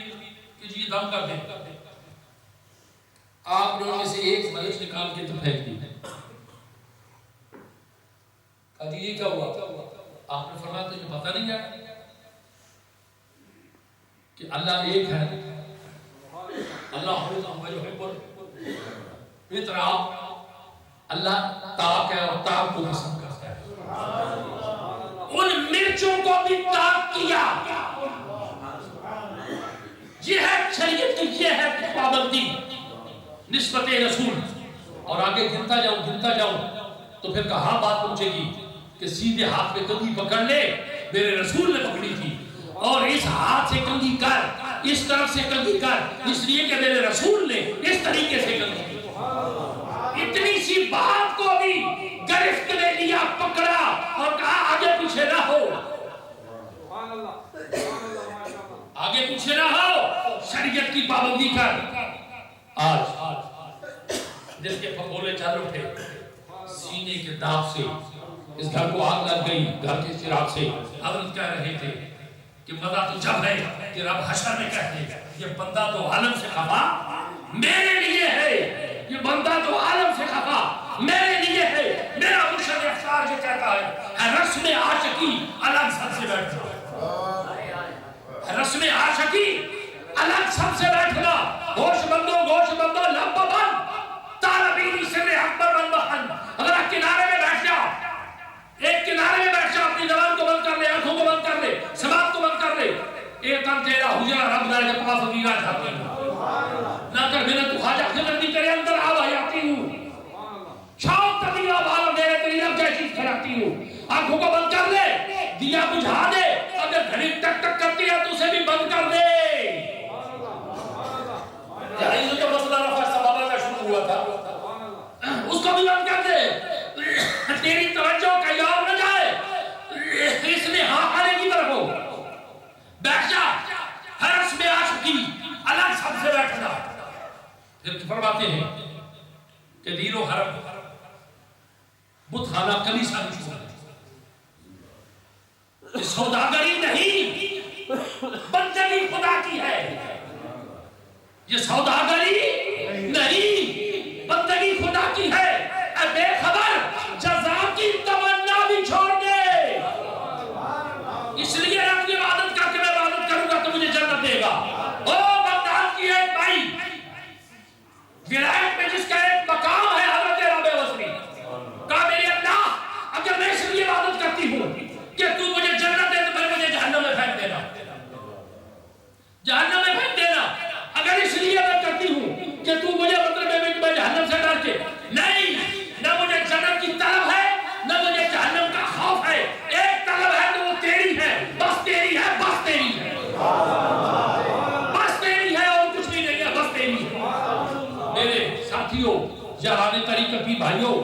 Speaker 1: کہ جی یہ دم کر دیں، آپ نے ان میں سے ایک ملچ نکال کے تو پھینک دی، کہا جی یہ کیا ہوا؟ آپ نے فرمایا تجھے پتہ نہیں ہے کہ اللہ ایک ہے، اللہ اترا، اللہ تاک ہے اور تاک کو پسند کرتا ہے، ان مرچوں کو بھی تاک کیا. یہ ہے شریعت کی، یہ ہے پابندی نسبت رسول. اور آگے گنتا جاؤں تو پھر کہاں بات پہنچے گی کہ سیدھے ہاتھ پہ کنگھی پکڑ لے، میرے رسول نے پکڑی تھی، اور اس ہاتھ سے کنگھی کر، اس طرف سے کنگھی کر، اس لیے کہ میرے رسول نے اس طریقے سے کنگھی کی. اتنی سی بات کو بھی گرفت میں لیا، پکڑا اور کہا آگے پیچھے نہ ہو، آگے پیچھے نہ ہو، شریعت کی پابندی کر. آج جس کے پھپولے چل اٹھے سینے کے داغ سے، اس گھر کو آگ لگ گئی گھر کے چراغ سے. حضرت کہہ رہے تھے کہ مزہ تو جب ہے کہ رب حشر میں کہتے یہ بندہ تو عالم سے خفا میرے لیے ہے، یہ بندہ تو عالم سے خفا میرے لیے ہے. میرا مرشد افسار جو کہتا ہے رسم عاشقی الگ سب سے بیٹھنا، رسم عاشقی الگ سب سے بیٹھنا. گوش بندو لب بند تالبینی سر اکبر بند. اگر آپ کنارے میں بیٹھ جاؤ، ایک کنارے میں بیٹھ جاؤ، اپنی زبان کو بند کر لے، آنکھوں کو بند کر لے، سماعت کو بند کر لے. ایک تن تیرا حجرہ رب دائے کے پاس فقیرہ جاتے ہیں نہ کر میں نے تو خواجہ خضر دی تیرے اندر آوائی آتی ہوں، شاؤں تبیہ بالا میرے تیری رب جیسی کھڑاتی ہوں. آنکھوں کو بند کر لے، دیا بجھا دے، اگر گھڑی ٹک ٹک کرتی ہے تو اسے بھی بند کر دے. یہی جو مسئلہ رفع سبابہ کا شروع ہوا تھا اس کو بھی بند کر دے. تیری توجہ کہیں اور نہ جائے، اس نے ہاں آنے کی طرف ہو. بیٹھ جا، ہر رسم عاشقی الگ سب سے بیٹھنا. پھر فرماتے ہیں کہ دین و حرم بت خانہ کلیسا نہیں چھوڑا. یہ سوداگری نہیں، بندگی خدا کی ہے. یہ سوداگری نہیں، بندگی خدا کی ہے. اے بے خبر جزا کی تمنا بھی چھوڑ دے. اس لیے رب کی عبادت کر کے میں عبادت کروں گا تو مجھے جنت دے گا. او بغداد کی ایک بھائی ولایت میں جس کا ایک مقام ہے حضرت رابع وصلی، کہا میرے اللہ اگر میں اس لیے عبادت کرتی ہوں کہ تو مجھے جنت دے تو پھر مجھے جہنم میں پھینک دینا، جہنم میں پھینک دینا. اگر اس لیے میں کرتی ہوں کہ تو مجھے مطلب میں جہنم سے ڈر کے نہیں، نہ مجھے جنت کی طلب ہے نہ مجھے جہنم کا خوف ہے. ایک طلب ہے تو وہ تیری ہے، بس تیری ہے، بس تیری ہے، بس تیری ہے اور کچھ بھی نہیں ہے، بس تیری ہے. میرے ساتھیوں، یاران طریقت کی بھائیوں،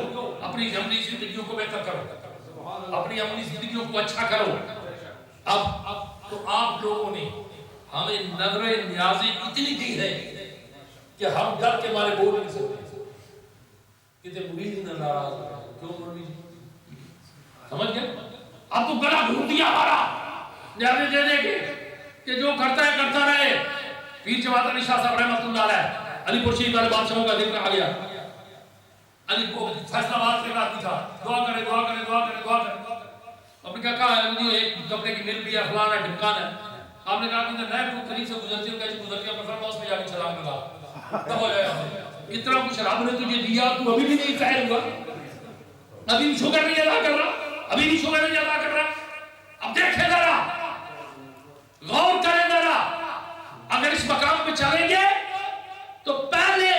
Speaker 1: اپنی عملی زندگیوں کو بہتر کرو، اپنی عملی زندگیوں کو اچھا کرو. اب تو آپ لوگوں نے ہمیں نظر نیازیں اتنی دی ہے کہ ہم ڈر کے مارے بول نہیں سکتے. کتنے مرید نہ ناراض ہو رہے کیوں مولوی جی سمجھ گئے؟ اب تو گلا گھوم دیا ہمارا، نیازیں دے دے کے کہ جو کرتا ہے کرتا رہے. پیر جواد علی شاہ صاحب رحمۃ اللہ علیہ علی پور شریف والے بادشاہوں کا ذکر آ گیا. علی کو فیصلہ باد کے آدمی تھا، دعا کرے دعا کرے دعا کرے دعا کرے. آپ نے کیا کہا ہے مجھے ایک کپڑے کی مل بھی ہے، فلانا ہے، ڈھمکان ہے. آپ نے کہا کہ نئے کو قریب سے گزرتی ہوں کہ گزرتی ہوں پر اس میں جا کے چھلانگ لگا تب ہو جائے. اتنا کچھ رب نے تجھے دیا تو ابھی بھی نہیں قائل ہوا، ابھی بھی شکر نہیں ادا کر رہا، ابھی بھی شکر نہیں ادا کر رہا. اب دیکھیں ذرا، غور کریں ذرا، اگر اس مقام پہ چلیں گے تو پہلے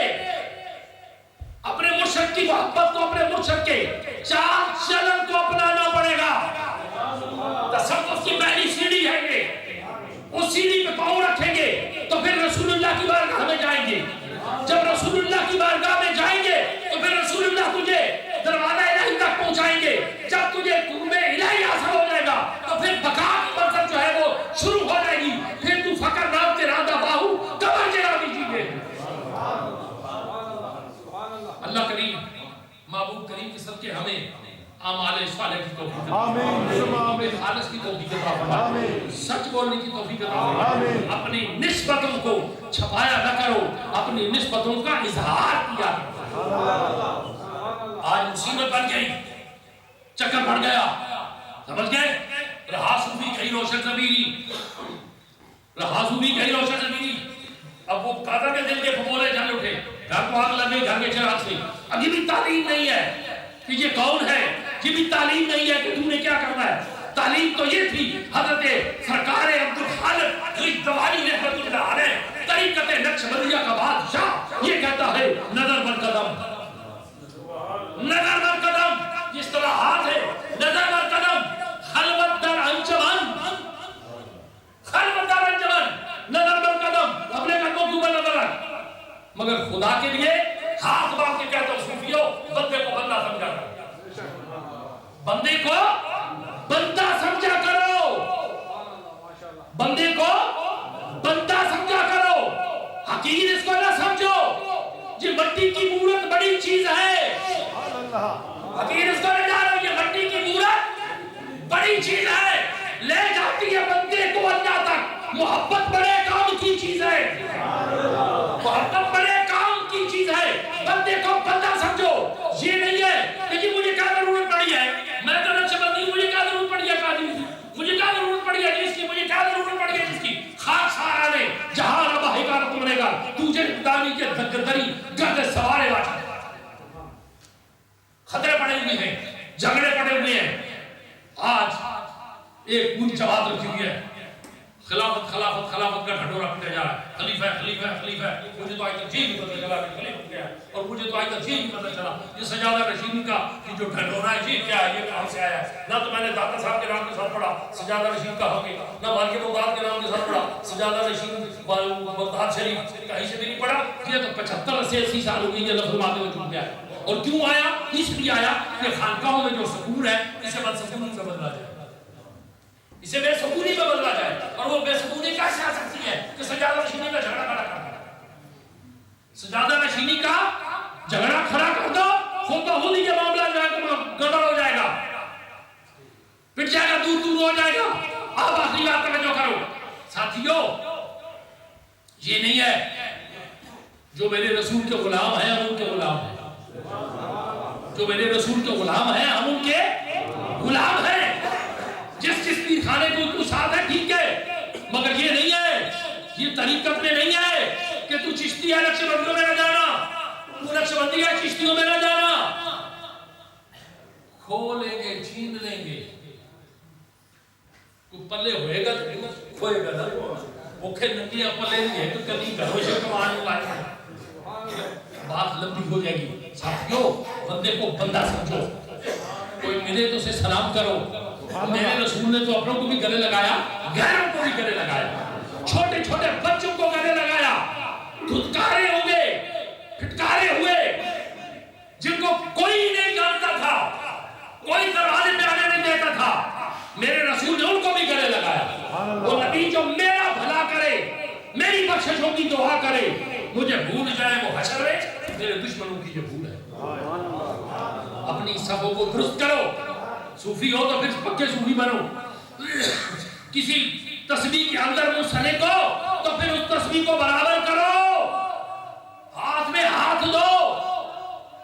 Speaker 1: اپنے مرشد کی محبت کو، اپنے مرشد کے چال چلن کو اپنانا پڑے گا. تصوف کی پہلی سیڑھی ہے یہ، اس سیڑھی پہ پاؤں رکھیں گے تو پھر رسول اللہ کی بارگاہ میں جائیں گے. جب رسول اللہ کی بارگاہ میں جائیں گے تو پھر رسول اللہ تجھے دروازہ الہی تک پہنچائیں گے. جب تجھے قرب الہی حاصل ہو جائے گا تو پھر بقا کی منزل جو ہے وہ شروع ہو جائے گی. پھر تو فقر نام کے راندہ باہو کمر کے راندی جیگے. اللہ کریم محبوب کریم کے صدقے ہمیں اعمال صالح کی توفیق عطا فرمائے، آمین. خالص کی توفیق عطا فرمائے، سچ بولنے کی توفیق عطا فرمائے. اپنی نسبتوں کو چھپایا نہ کرو، اپنی نسبتوں کا اظہار کیا. آج مصیبت بن گئی، چکر پڑ گیا، سمجھ گئے؟ رہا صوفی کہیں روشن ضمیری، رہا صوفی کہیں روشن ضمیری. اب وہ قادر کے دل کے پھپولے جل اٹھے، گھر کو آگ لگے گھر کے چراغ سے. اب یہ بھی تعلیم نہیں ہے کہ یہ کون ہے، یہ بھی تعلیم نہیں ہے کہ تم نے کیا کرنا ہے. تعلیم تو یہ تھی حضرت سرکار عبدالخالق غزنوی رحمۃ اللہ علیہ طریقت نقشبندیہ کا بادشاہ یہ کہتا ہے نظر بر قدم، نظر بر قدم، اصطلاحات ہے، نظر بر قدم، خلوت در انجمن، خلوت در انجمن، نظر بر قدم، اپنے قدموں کے اوپر نظر رکھ، مگر خدا کے لیے ہاتھ باندھ کے کہتا ہوں صوفیوں بندے کو بندہ سمجھا کرو، بندے کو بندہ سمجھا کرو، بندے کو بندہ سمجھا کرو، حقیر اس کو نہ سمجھو یہ مٹی کی مورت بڑی چیز ہے، حقیر اس کو نہ جانو یہ مٹی کی مورت بڑی چیز ہے، لے جاتی ہے بندے کو اللہ تک، محبت بڑے کام کی چیز ہے، محبت بڑے کام کی چیز ہے، بندے کو بندہ سمجھو، یہ نہیں ہے کہ جی مجھے کیا ضرورت پڑی ہے، میں تو نقشبندی ہوں، مجھے کیا ضرورت پڑی ہے قادری کی، مجھے کیا ضرورت پڑی ہے جس کی، مجھے کیا ضرورت پڑی ہے جس کی، خاک سارا نے جہاں ربا حکارت بنے گا تجھے دانی کے دری گرد سوارے واٹھا، خطرے پڑے ہوئے ہیں، جھگڑے پڑے ہوئے ہیں، آج ایک پوری جماعت رکھی ہوئی ہے، خلافت خلافت خلافت کا ڈھڈورا پیٹا جا رہا ہے، خلیفہ خلیفہ خلیفہ، مجھے تو آج تک یہ نہیں پتہ چلا کہ خلیفہ کیا ہے، اور مجھے تو آج تک یہ نہیں پتہ چلا یہ سجادہ رشیدی کا یہ جو ڈھڈورا ہے یہ کیا ہے، یہ کہاں سے آیا ہے، نہ تو میں نے داتا صاحب کے نام کے ساتھ پڑھا سجادہ رشید کا حقی، نہ مالک بغداد کے نام کے ساتھ پڑھا سجادہ رشید بغداد شریف، کہیں سے بھی نہیں پڑھا، یہ تو 75 سے 80 سال ہو گئی یہ لفظ ماتے میں چھوٹ گیا ہے، اور کیوں آیا؟ اس لیے آیا کہ خانقاہوں میں جو سکون ہے اسے بدسکونی میں بدلا جائے، اسے بے سکونی میں بدلا جائے، اور وہ بے سکونی کیسے آ سکتی ہے کہ سجادہ نشینی کا جھگڑا کھڑا کر دو، سجادہ نشینی کا جھگڑا کھڑا کر دو، خود بخود ہی یہ معاملہ جو ہے گڑبڑ ہو جائے گا، پھر جائے گا، دور دور ہو جائے گا، آپ آخری بات توجہ کرو ساتھیو، یہ نہیں ہے جو میرے رسول کے غلام ہیں ہم ان کے غلام ہیں، جو میرے رسول کے غلام ہیں ہم ان کے غلام ہیں، جس پیر خانے کو تو ساتھ ہے ٹھیک ہے، مگر یہ نہیں ہے، یہ طریقت میں نہیں ہے کہ تو چشتی ہے نقشبندیوں میں نہ جانا، تو نقشبندی ہے چشتیوں میں نہ جانا، کھو لیں گے چھین لیں گے، کوئی پلے ہوئے گا تو کھوئے گا نا، اوکھے ننگے پلے نہیں ہے تو کبھی گھروں سے کمان لائے، بات لمبی ہو جائے گی، ساتھیوں بندے کو بندہ سمجھو، کوئی ملے تو اسے سلام کرو، میرے رسول نے تو اپنوں کو بھی گلے لگایا، غیروں کو بھی گلے لگایا، چھوٹے چھوٹے بچوں کو گلے لگایا، دھتکارے ہوئے، پھٹکارے ہوئے، جن کو کوئی نہیں جانتا تھا، کوئی دروازے پہ آنے نہیں دیتا تھا، میرے رسول نے ان کو بھی گلے لگایا، وہ نبی جو میرا بھلا کرے، میری بخششوں کی دعا کرے، مجھے بھول جائے وہ حشر ہے، میرے دشمنوں کی جو بھول ہے، اپنی صفوں کو درست کرو، صوفی ہو تو پھر پکے صوفی بنو، کسی تسبیح کے اندر منسلک ہو تو پھر اس تسبیح کو برابر کرو، ہاتھ میں ہاتھ دو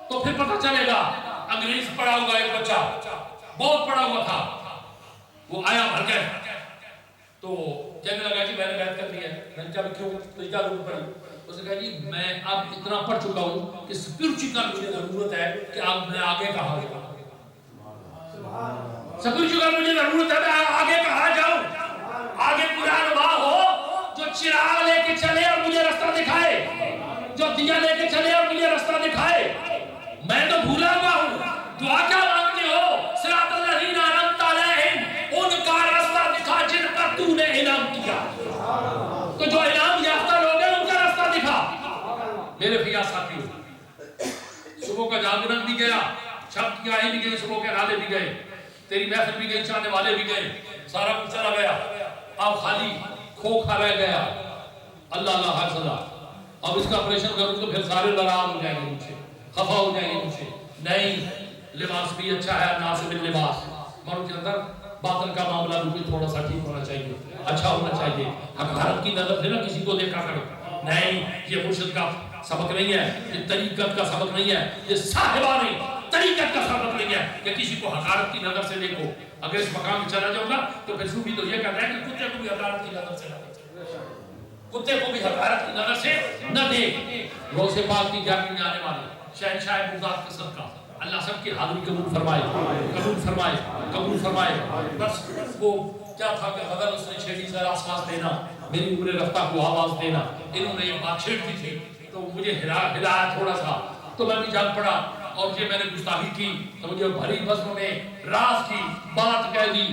Speaker 1: تو پھر پتہ چلے گا، انگریز پڑھا ہوگا ایک بچہ بہت پڑھا ہوا تھا، وہ آیا بھر گئے تو کہنے لگا جی میں نے بیعت کر لی ہے، میں نے کہا کیوں؟ تو کیا ضرورت پڑی؟ اس نے کہا جی میں اب اتنا پڑھ چکا ہوں کہ اسپرچوئل مجھے ضرورت ہے کہ اب میں آگے کہاں جاؤں، اسپرچوئل مجھے ضرورت ہے میں آگے کہاں جاؤں، آگے قرآن واہ ہو جو چراغ لے کے چلے اور مجھے رستہ دکھائے، جو دیا لے کے چلے اور مجھے رستہ دکھائے، میں تو بھولا ہوا ہوں، دعا کیا مانگتے ہو؟ صراط الذین انعمت علیہم، ان کا رستہ دکھا جن پر تو نے انعام کیا، تو جو انعام یافتہ لوگ ہیں ان کا رستہ دکھا، میرے فیا ساتھیوں، صبح کا جاگرن بھی گیا، شب کی آئی بھی گئی، صبح کے نالے بھی گئے، تیری محفل بھی گئی، چاہنے والے بھی گئے، سارا کچھ چلا گیا، اب خالی کھوکھا رہ گیا، اللہ اللہ ہر صدا، اب اس کا آپریشن کروں تو پھر سارے ناراض ہو جائیں گے مجھ سے، خفا ہو جائیں گے مجھ سے، نہیں، لباس بھی اچھا ہے، ناصب اللباس، مرد کے اندر باطن کا معاملہ بھی تھوڑا سا ٹھیک ہونا چاہیے، اچھا ہونا چاہیے، حقارت کی نظر سے نہ کسی کو دیکھا کرو، نہیں، یہ مرشد کا سبق نہیں ہے، یہ طریقت کا سبق نہیں ہے، یہ صاحبانی طریقت کا سبق نہیں ہے کہ کسی کو حقارت کی نظر سے دیکھو، اگر اس مقام میں چلا جاؤں گا تو پھر صوفی تو یہ کہتا ہے کہ کتے کو بھی حقارت کی نظر سے نہ دیکھ، کتے کو بھی حقارت کی نظر سے نہ دیکھ، غوث پاک کی گرمی میں آنے والے شہنشاہ بغداد کے صدقہ اللہ سب کی حاضری قبول فرمائے، قبول فرمائے، قبول فرمائے۔ بس وہ کیا تھا کہ غزل اس نے چھیڑی سے آسپاس دینا، میری عمر رفتہ کو آواز دینا، انہوں نے یہ بات چھیڑ دی تھی تو مجھے ہلایا تھوڑا سا، تو میں بھی جان پڑا اور یہ میں نے گستاخی کی تو مجھے بھری بزم میں راز کی بات کہہ دی،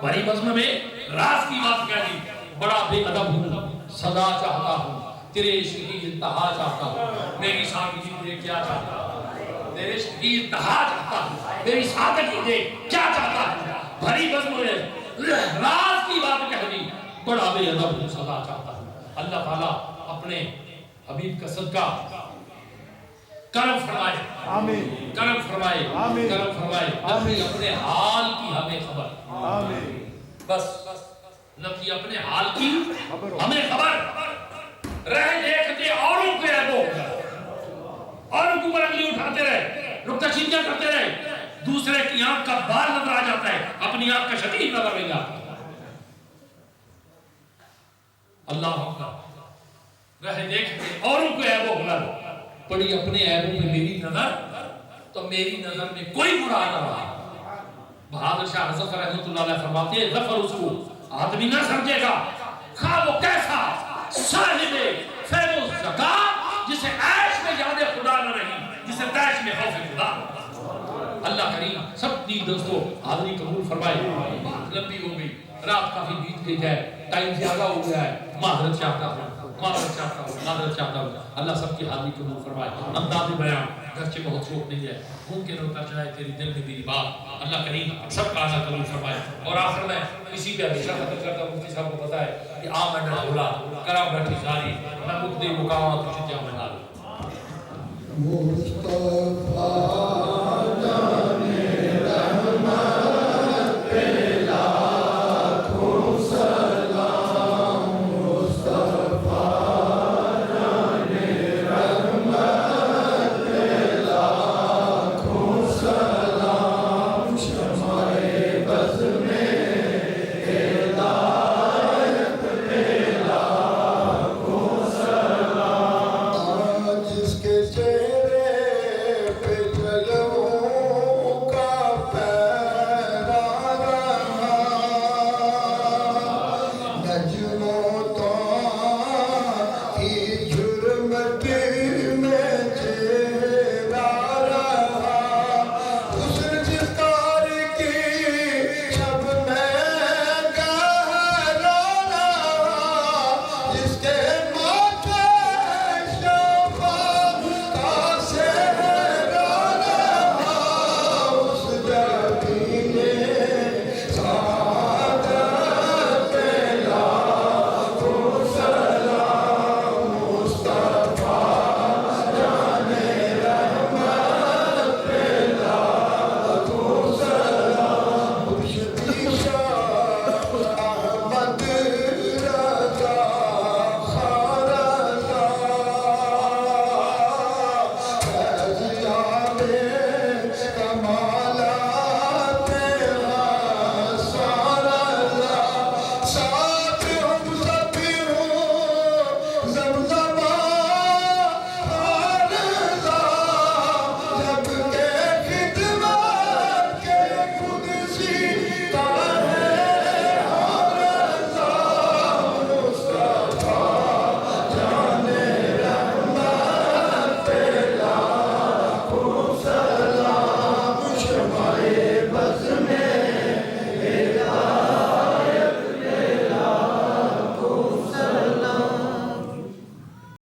Speaker 1: بھری بزم میں راز کی بات کہہ دی۔ بڑا بے ادب ہوں، سزا چاہتا ہوں، تیرے عشق کی انتہا چاہتا ہوں، میری سادگی تجھے کیا چاہتا ہوں، تیرے عشق کی انتہا چاہتا ہوں، میری سادگی تجھے کیا چاہتا ہوں، بھری بزم میں راز کی بات کہہ دی، بڑا بے ادب ہوں، سزا چاہتا ہوں۔ اللہ تعالیٰ اپنے حبیب کا صدقہ کرم فرمائے،
Speaker 2: آمین،
Speaker 1: کرم فرمائے،
Speaker 2: آمین،
Speaker 1: کرم فرمائے،
Speaker 2: آمین،
Speaker 1: اپنے حال کی ہمیں خبر،
Speaker 2: آمین،
Speaker 1: بس نبی اپنے حال کی
Speaker 2: خبر ہو،
Speaker 1: ہمیں خبر، رہ دیکھتے اوروں کو عیب ہو گیا، اوروں کو برنگلی اٹھاتے رہے، نکتہ چینیاں کرتے رہے، دوسرے کی آنکھ کا بال نظر آ جاتا ہے، اپنی آنکھ کا شکیل نظر نہیں آتا۔ اللہ اکبر، رہ دیکھتے اوروں کو عیب ہو گیا، پڑی اپنے عیبوں میں میری نظر، تو میری نظر میں کوئی برا نہ رہا۔ بہادر شاہ حسن رحمۃ اللہ علیہ فرماتے ہیں ظفر اس کو آدمی نہ سمجھے گا، خواہ وہ کیسا صاحب فیض و زکات جسے عیش میں یاد خدا نہ رہی، جسے تیش میں خوف خدا۔ اللہ کریم سب کی دوستو حاضری قبول فرمائے۔ بات لمبی ہو گئی، رات کافی بیت گئی ہے، ٹائم زیادہ ہو گیا ہے، معذرت چاہتا ہوں، معذرت چاہتا ہوں، معذرت چاہتا ہوں۔ اللہ سب کی حاضری قبول فرمائے۔ انداز بیان گرچہ بہت شوق نہیں ہے، ممکن ہوتا چاہے تیری دل میں میری بات، اللہ کریم سب کا آزا قبول فرمائے۔ اور آخر میں اسی پہ ہمیشہ خطر کرتا ہوں، مفتی صاحب کو پتا ہے کہ آ میں ڈھولا کرا بیٹھی جاری، میں مقدی مقامات تجھے کیا بنا لوں۔
Speaker 4: مصطفیٰ